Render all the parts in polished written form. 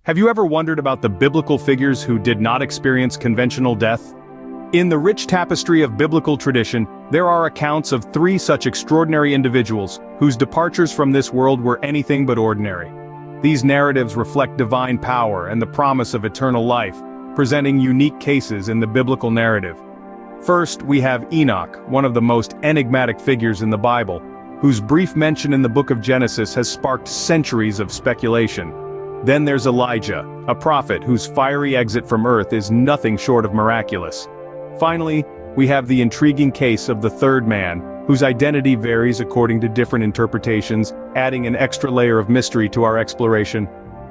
Have you ever wondered about the biblical figures who did not experience conventional death? In the rich tapestry of biblical tradition, there are accounts of three such extraordinary individuals whose departures from this world were anything but ordinary. These narratives reflect divine power and the promise of eternal life, presenting unique cases in the biblical narrative. First, we have Enoch, one of the most enigmatic figures in the Bible, whose brief mention in the book of Genesis has sparked centuries of speculation. Then there's Elijah, a prophet whose fiery exit from earth is nothing short of miraculous. Finally, we have the intriguing case of the third man, whose identity varies according to different interpretations, adding an extra layer of mystery to our exploration.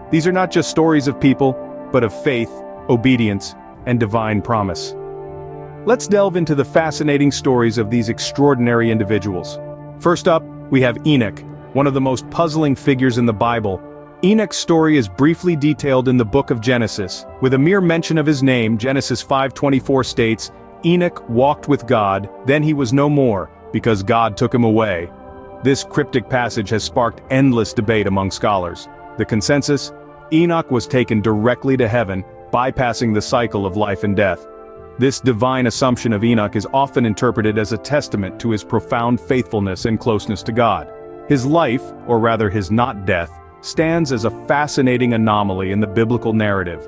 These are not just stories of people, but of faith, obedience, and divine promise. Let's delve into the fascinating stories of these extraordinary individuals. First up, we have Enoch, one of the most puzzling figures in the Bible. Enoch's story is briefly detailed in the book of Genesis. With a mere mention of his name, Genesis 5:24 states, "Enoch walked with God, then he was no more, because God took him away." This cryptic passage has sparked endless debate among scholars. The consensus? Enoch was taken directly to heaven, bypassing the cycle of life and death. This divine assumption of Enoch is often interpreted as a testament to his profound faithfulness and closeness to God. His life, or rather his not death, stands as a fascinating anomaly in the biblical narrative.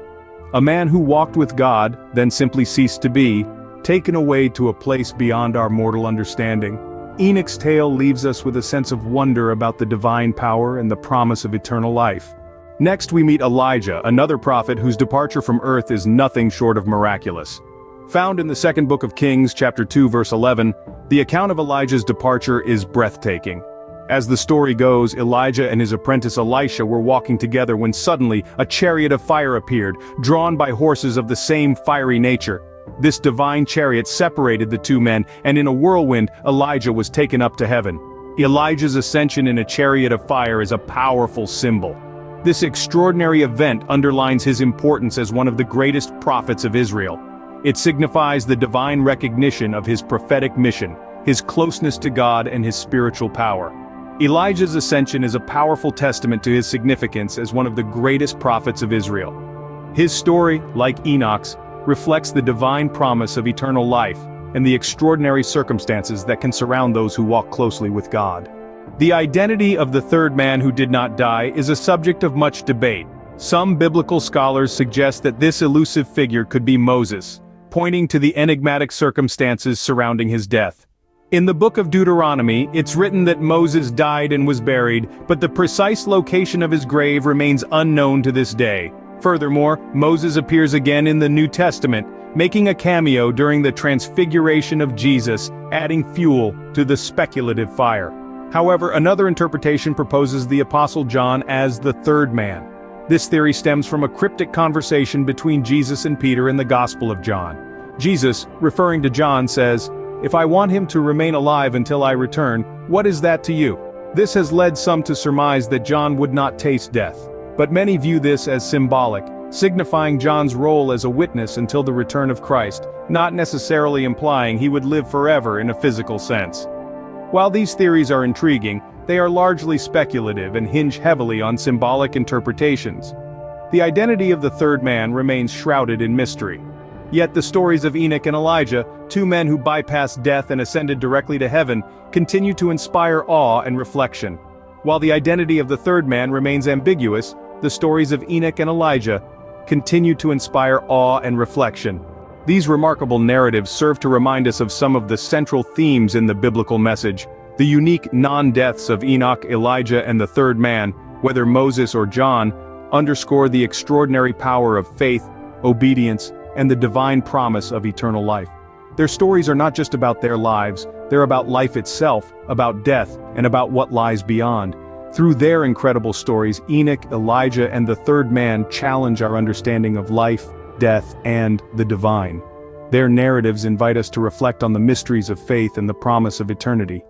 A man who walked with God, then simply ceased to be, taken away to a place beyond our mortal understanding. Enoch's tale leaves us with a sense of wonder about the divine power and the promise of eternal life. Next we meet Elijah, another prophet whose departure from earth is nothing short of miraculous. Found in the second book of Kings, chapter 2, verse 11, the account of Elijah's departure is breathtaking. As the story goes, Elijah and his apprentice Elisha were walking together when suddenly a chariot of fire appeared, drawn by horses of the same fiery nature. This divine chariot separated the two men, and in a whirlwind, Elijah was taken up to heaven. Elijah's ascension in a chariot of fire is a powerful symbol. This extraordinary event underlines his importance as one of the greatest prophets of Israel. It signifies the divine recognition of his prophetic mission, his closeness to God and his spiritual power. Elijah's ascension is a powerful testament to his significance as one of the greatest prophets of Israel. His story, like Enoch's, reflects the divine promise of eternal life and the extraordinary circumstances that can surround those who walk closely with God. The identity of the third man who did not die is a subject of much debate. Some biblical scholars suggest that this elusive figure could be Moses, pointing to the enigmatic circumstances surrounding his death. In the book of Deuteronomy, it's written that Moses died and was buried, but the precise location of his grave remains unknown to this day. Furthermore, Moses appears again in the New Testament, making a cameo during the transfiguration of Jesus, adding fuel to the speculative fire. However, another interpretation proposes the Apostle John as the third man. This theory stems from a cryptic conversation between Jesus and Peter in the Gospel of John. Jesus, referring to John, says, "If I want him to remain alive until I return, what is that to you?" This has led some to surmise that John would not taste death. But many view this as symbolic, signifying John's role as a witness until the return of Christ, not necessarily implying he would live forever in a physical sense. While these theories are intriguing, they are largely speculative and hinge heavily on symbolic interpretations. The identity of the third man remains shrouded in mystery. Yet the stories of Enoch and Elijah, two men who bypassed death and ascended directly to heaven, continue to inspire awe and reflection. While the identity of the third man remains ambiguous, the stories of Enoch and Elijah continue to inspire awe and reflection. These remarkable narratives serve to remind us of some of the central themes in the biblical message. The unique non-deaths of Enoch, Elijah, and the third man, whether Moses or John, underscore the extraordinary power of faith, obedience, and the divine promise of eternal life. Their stories are not just about their lives, they're about life itself, about death, and about what lies beyond. Through their incredible stories, Enoch, Elijah, and the third man challenge our understanding of life, death, and the divine. Their narratives invite us to reflect on the mysteries of faith and the promise of eternity.